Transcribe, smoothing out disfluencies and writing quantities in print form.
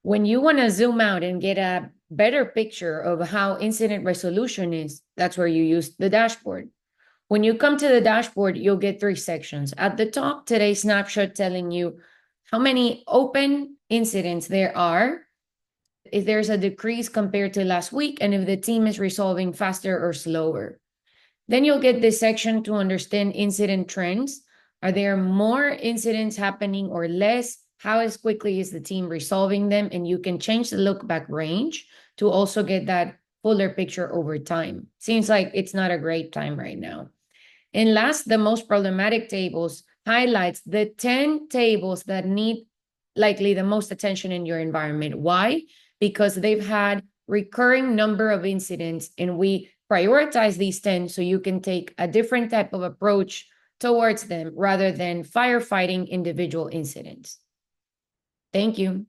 When you want to zoom out and get a better picture of how incident resolution is, that's where you use the dashboard. When you come to the dashboard, you'll get three sections. At the top, today's snapshot telling you how many open incidents there are, if there's a decrease compared to last week, and if the team is resolving faster or slower. Then you'll get this section to understand incident trends. Are there more incidents happening or less? How as quickly is the team resolving them? And you can change the look back range to also get that fuller picture over time. Seems like it's not a great time right now. And last, the most problematic tables highlights the 10 tables that need likely the most attention in your environment. Why? Because they've had recurring number of incidents, and we prioritize these 10 so you can take a different type of approach towards them rather than firefighting individual incidents. Thank you.